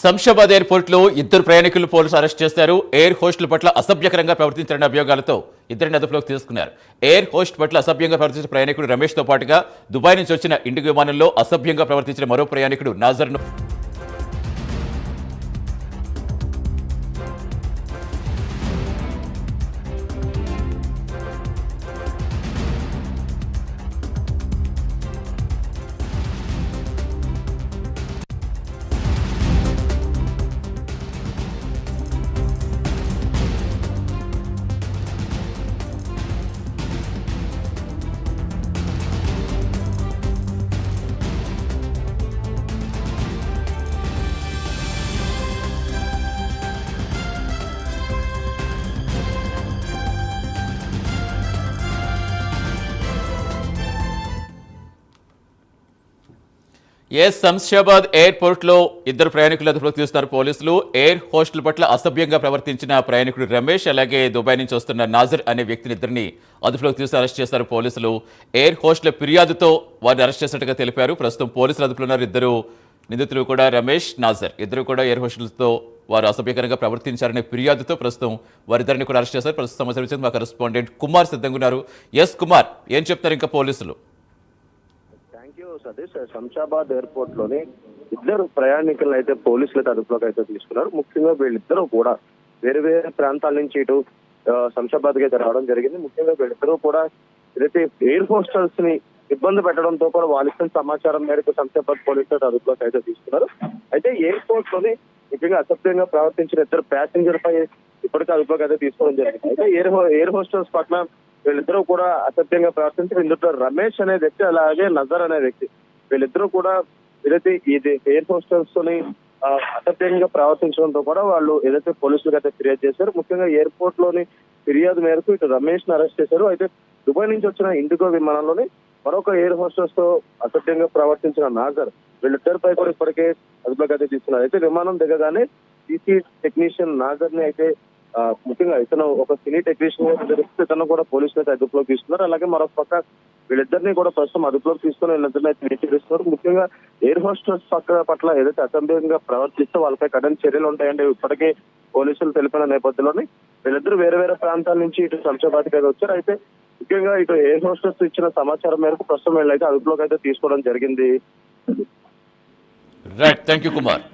Shamshabad airport లో ఇద్దరు ప్రయాణికులను పోలీసులు అరెస్ట్ చేశారు. ఎయిర్ హోస్టుల పట్ల అసభ్యకరంగా ప్రవర్తించారన్న అభియోగాలతో ఇద్దరిని అదుపులోకి తీసుకున్నారు. ఎయిర్ హోస్ట్ పట్ల అసభ్యంగా ప్రవర్తించిన ప్రయాణికుడు రమేష్ తో పాటుగా దుబాయ్ నుంచి వచ్చిన ఇండిగో విమానంలో అసభ్యంగా ప్రవర్తించిన మరో ప్రయాణికుడు నాజర్ ను శంషాబాద్ ఎయిర్పోర్ట్ లో ఇద్దరు ప్రయాణికులు అదుపులోకి తీస్తున్నారు పోలీసులు. ఎయిర్ హోస్టుల పట్ల అసభ్యంగా ప్రవర్తించిన ప్రయాణికుడు రమేష్, అలాగే దుబాయ్ నుంచి వస్తున్న నాజర్ అనే వ్యక్తిని ఇద్దరిని అదుపులోకి తీసి అరెస్ట్ చేస్తారు పోలీసులు. ఎయిర్ హోస్టుల ఫిర్యాదుతో వారిని అరెస్ట్ చేసినట్టుగా తెలిపారు. ప్రస్తుతం పోలీసులు అదుపులో ఉన్నారు ఇద్దరు నిందితులు కూడా. రమేష్, నాజర్ ఇద్దరు కూడా ఎయిర్ హోస్టులతో వారు అసభ్యకరంగా ప్రవర్తించారనే ఫిర్యాదుతో ప్రస్తుతం వారిద్దరిని కూడా అరెస్ట్ చేశారు. ప్రస్తుతం సమాచారం మా కరెస్పాండెంట్ కుమార్ సిద్ధంగా ఉన్నారు. కుమార్, ఏం చెప్తారు ఇంకా పోలీసులు? సతీష్, శంషాబాద్ ఎయిర్పోర్ట్ లోని ఇద్దరు ప్రయాణికులను అయితే పోలీసులు అయితే అదుపులోకి అయితే తీసుకున్నారు. ముఖ్యంగా వీళ్ళిద్దరూ కూడా వేరే వేరే ప్రాంతాల నుంచి ఇటు శంషాబాద్ కి అయితే రావడం జరిగింది. ముఖ్యంగా వీళ్ళిద్దరూ కూడా ఏదైతే ఎయిర్ హోస్టల్స్ ని ఇబ్బంది పెట్టడంతో కూడా వాళ్ళు ఇచ్చిన సమాచారం మేరకు శంషాబాద్ పోలీసులు అయితే అదుపులోకి అయితే తీసుకున్నారు. అయితే ఎయిర్పోర్ట్ లోని ముఖ్యంగా అసభ్యంగా ప్రవర్తించిన ఇద్దరు ప్యాసింజర్ పై ఇప్పటికే అదుపులోకి అయితే తీసుకోవడం జరిగింది. అయితే ఎయిర్ హోస్టల్స్ పట్ల వీళ్ళిద్దరూ కూడా అసభ్యంగా ప్రవర్తించి ఇందులో రమేష్ అనే వ్యక్తి, అలాగే నజర్ అనే వ్యక్తి, వీళ్ళిద్దరూ కూడా ఏదైతే ఇది ఎయిర్ హోస్టల్స్ తోని అసభ్యంగా ప్రవర్తించడంతో కూడా వాళ్ళు ఏదైతే పోలీసులకు అయితే ఫిర్యాదు చేశారు. ముఖ్యంగా ఎయిర్పోర్ట్ లోని ఫిర్యాదు మేరకు ఇటు రమేష్ ను అరెస్ట్ చేశారు. అయితే దుబాయ్ నుంచి వచ్చిన ఇండిగో విమానంలోని మరొక ఎయిర్ హోస్టల్స్ తో అసభ్యంగా ప్రవర్తించిన నాజర్, వీళ్ళిద్దరిపై కూడా ఇప్పటికే అదుపులోకి అయితే తీసుకున్నారు. అయితే విమానం దిగగానే సీసీ టెక్నీషియన్ నాజర్ ని అయితే ముఖ్యంగా ఇతను ఒక సినీ టెక్నీషియన్ తెలిస్తే ఇతను కూడా పోలీసులు అయితే అదుపులోకి తీసుకున్నారు. అలాగే మరొక పక్క వీళ్ళిద్దరిని కూడా ప్రస్తుతం అదుపులోకి తీసుకుని వీళ్ళిద్దరిని అయితే విచారిస్తున్నారు. ముఖ్యంగా ఎయిర్ హోస్టల్స్ పట్ల ఏదైతే అసభ్యంగా ప్రవర్తిస్తే వాళ్ళపై కఠిన చర్యలు ఉంటాయంటే ఇప్పటికే పోలీసులు తెలిపిన నేపథ్యంలోని వీళ్ళిద్దరూ వేరే వేరే ప్రాంతాల నుంచి ఇటు శంషాబాద్ కి వచ్చారు. అయితే ముఖ్యంగా ఇటు ఎయిర్ హోస్టల్స్ ఇచ్చిన సమాచారం మేరకు ప్రస్తుతం వీళ్ళైతే అదుపులోకి అయితే తీసుకోవడం జరిగింది. Right, thank you Kumar.